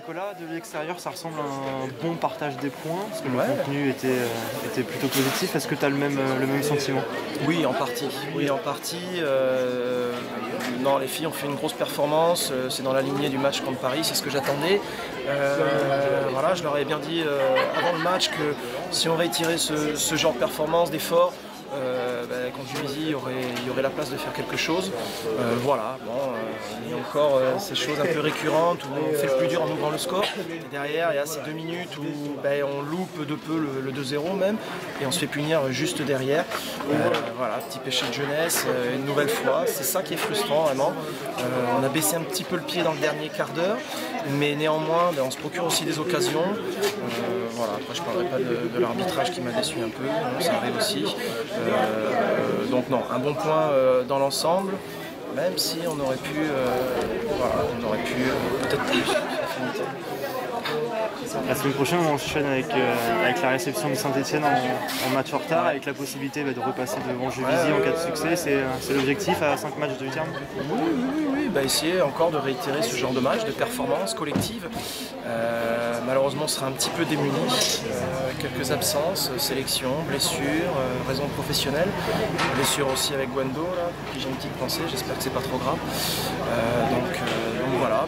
Nicolas, de l'extérieur, ça ressemble à un bon partage des points, parce que le contenu était plutôt positif. Est-ce que tu as le même sentiment? Oui, en partie. Non, les filles ont fait une grosse performance. C'est dans la lignée du match contre Paris, c'est ce que j'attendais. Voilà, je leur ai bien dit avant le match que si on réitérait ce genre de performance, d'effort, contre Tunisie, il y aurait la place de faire quelque chose. Voilà, bon, il y a encore ces choses un peu récurrentes où on fait le plus dur en ouvrant le score. Et derrière, il y a ces 2 minutes où on loupe de peu le 2-0 même, et on se fait punir juste derrière. Voilà, petit péché de jeunesse, une nouvelle fois. C'est ça qui est frustrant vraiment. On a baissé un petit peu le pied dans le dernier quart d'heure, mais néanmoins, on se procure aussi des occasions. Voilà, après je ne parlerai pas de l'arbitrage qui m'a déçu un peu, ça arrive aussi. Donc non, un bon point dans l'ensemble, même si on aurait pu, peut-être plus. La semaine prochaine, on enchaîne avec la réception de Saint-Etienne en match en retard, avec la possibilité de repasser devant Juvisy en cas de succès. C'est l'objectif à 5 matchs du terme? Oui, essayer encore de réitérer ce genre de match, de performance collective. Malheureusement, on sera un petit peu démunis. Quelques absences, sélection, blessures, raisons professionnelles. Blessure aussi avec Gwendo, là, pour qui j'ai une petite pensée, j'espère que c'est pas trop grave. Donc voilà.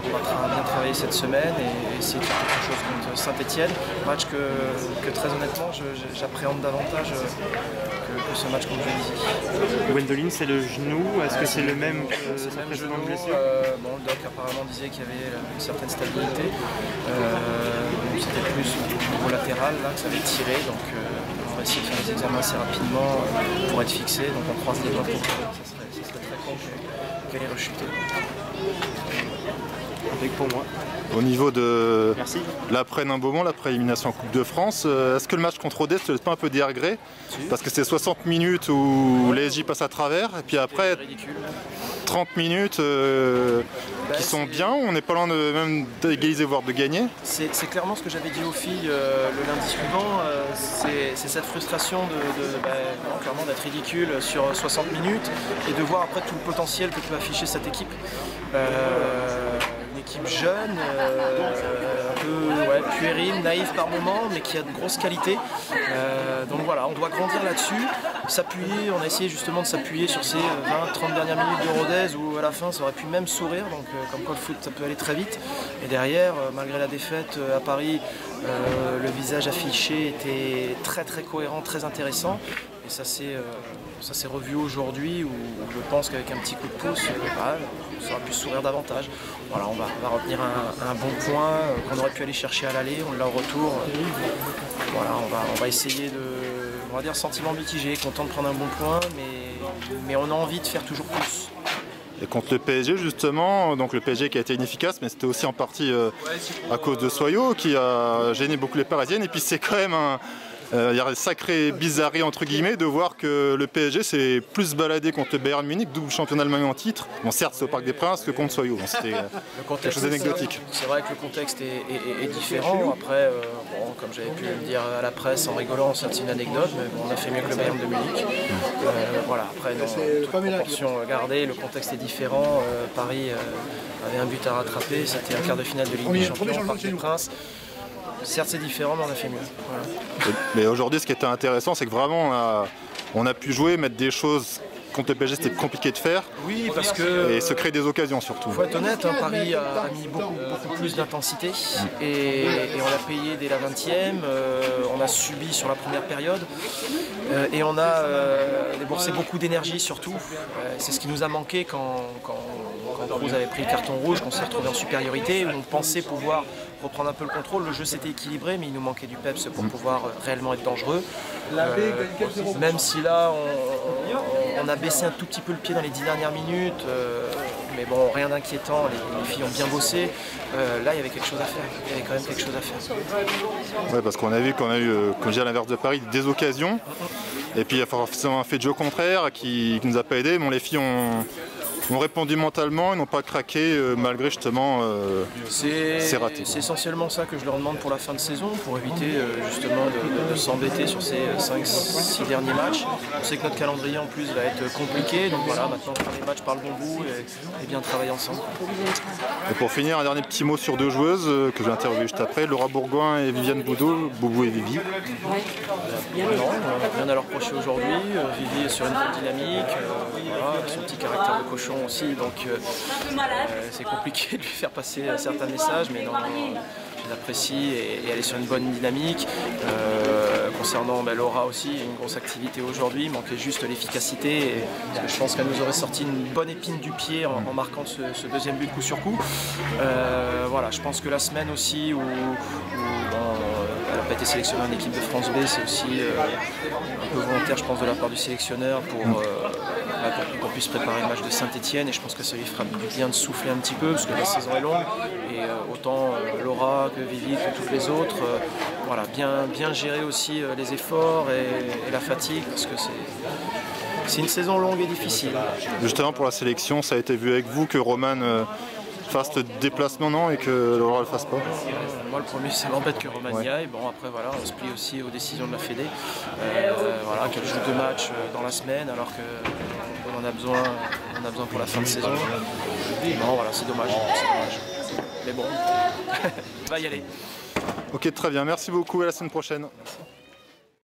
On va bien travailler cette semaine et essayer de faire quelque chose contre Saint-Etienne. Match que très honnêtement j'appréhende davantage que ce match contre Juvisy. Gwendoline, c'est le genou, est-ce que c'est le même que sa précédente blessure? Le doc apparemment disait qu'il y avait une certaine stabilité. C'était plus au niveau latéral là, que ça avait tiré, donc on va essayer de faire les examens assez rapidement pour être fixé. Donc on croise les doigts pour que ça serait très con qu'elle ait rechuté. Pour moi. Au niveau de l'après Nimbaumont, l'après élimination en Coupe de France, est-ce que le match contre Rodez te laisse pas un peu des regrets? Parce que c'est 60 minutes où les SJ passent à travers, et puis après 30 minutes qui sont bien, on n'est pas loin même d'égaliser, voire de gagner. C'est clairement ce que j'avais dit aux filles le lundi suivant, c'est cette frustration clairement d'être ridicule sur 60 minutes et de voir après tout le potentiel que peut afficher cette équipe. Une équipe jeune, un peu puérile, naïve par moment, mais qui a de grosses qualités. Donc voilà, on doit grandir là-dessus, s'appuyer, on a essayé justement de s'appuyer sur ces 20-30 dernières minutes de Rodez où à la fin ça aurait pu même sourire, donc comme quoi le foot ça peut aller très vite. Et derrière, malgré la défaite à Paris, le visage affiché était très très cohérent, très intéressant. Et ça s'est revu aujourd'hui où je pense qu'avec un petit coup de pouce, ça aurait pu sourire davantage. Voilà, on va retenir un bon point qu'on aurait pu aller chercher à l'aller, on l'a au retour. Voilà, on va essayer on va dire sentiment mitigé, content de prendre un bon point, mais on a envie de faire toujours plus. Et contre le PSG justement, donc le PSG qui a été inefficace, mais c'était aussi en partie à cause de Soyaux qui a gêné beaucoup les Parisiennes, et puis c'est quand même il y a une sacrée bizarrerie entre guillemets de voir que le PSG s'est plus baladé contre le Bayern Munich, double champion d'Allemagne en titre. Bon, certes c'est au Parc des Princes, que contre Soyaux. C'était quelque chose d'anecdotique. C'est vrai que le contexte est différent. Après, comme j'avais pu le dire à la presse en rigolant, c'est une anecdote, mais on a fait mieux que le Bayern de Munich. Voilà, après, toute proportion gardée, le contexte est différent. Paris avait un but à rattraper, c'était un quart de finale de Ligue des Champions au Parc des Princes. Certes c'est différent, mais on a fait mieux. Voilà. Mais aujourd'hui ce qui était intéressant, c'est que vraiment on a pu jouer, mettre des choses contre le PSG, c'était compliqué de faire. Oui, parce que... Et se créer des occasions surtout. Il faut être honnête, Paris a mis beaucoup plus d'intensité et on a payé dès la 20e, on a subi sur la première période et on a déboursé beaucoup d'énergie surtout. C'est ce qui nous a manqué quand Cruz avait pris le carton rouge, qu'on s'est retrouvé en supériorité, où on pensait pouvoir reprendre un peu le contrôle. Le jeu s'était équilibré, mais il nous manquait du peps pour pouvoir réellement être dangereux. Même si là, on a baissé un tout petit peu le pied dans les 10 dernières minutes, mais bon, rien d'inquiétant, les filles ont bien bossé. Là, il y avait quelque chose à faire. Il y avait quand même quelque chose à faire. Ouais, parce qu'on a vu qu'on a eu, comme je dis à l'inverse de Paris, des occasions. Et puis il y a forcément un fait de jeu contraire qui nous a pas aidé. Bon, les filles ont ont répondu mentalement, ils n'ont pas craqué malgré justement ces ratés. C'est essentiellement ça que je leur demande pour la fin de saison, pour éviter justement de s'embêter sur ces 5-6 derniers matchs. On sait que notre calendrier en plus va être compliqué, donc voilà, maintenant faire les matchs par le bon bout et bien travailler ensemble. Et pour finir, un dernier petit mot sur 2 joueuses que je vais interviewer juste après, Laura Bourgoin et Viviane Boudot, Boubou et Vivi. Non, rien à leur reprocher aujourd'hui. Vivi est sur une bonne dynamique, voilà, son petit caractère de cochon aussi, donc c'est compliqué de lui faire passer certains messages, mais non, je l'apprécie et elle est sur une bonne dynamique. Concernant Laura aussi, une grosse activité aujourd'hui, il manquait juste l'efficacité. Je pense qu'elle nous aurait sorti une bonne épine du pied en marquant ce deuxième but coup sur coup. Voilà, je pense que la semaine aussi où elle n'a pas été sélectionnée en équipe de France B, c'est aussi un peu volontaire, je pense, de la part du sélectionneur pour qu'on puisse préparer le match de Saint-Etienne, et je pense que ça lui fera du bien de souffler un petit peu parce que la saison est longue et autant Laura que Vivi que toutes les autres, voilà, bien gérer aussi les efforts et la fatigue parce que c'est une saison longue et difficile. Justement pour la sélection, ça a été vu avec vous que Romane fasse le déplacement, non, et que Laura ne le fasse pas? Moi le premier, ça m'embête que Romane y aille. Bon, après voilà, on se plie aussi aux décisions de la Fédé, voilà, qu'elle joue 2 matchs dans la semaine alors qu'on en a besoin pour la fin de saison. Non, voilà, c'est dommage. Mais bon, on va y aller. Ok, très bien, merci beaucoup, à la semaine prochaine. Merci.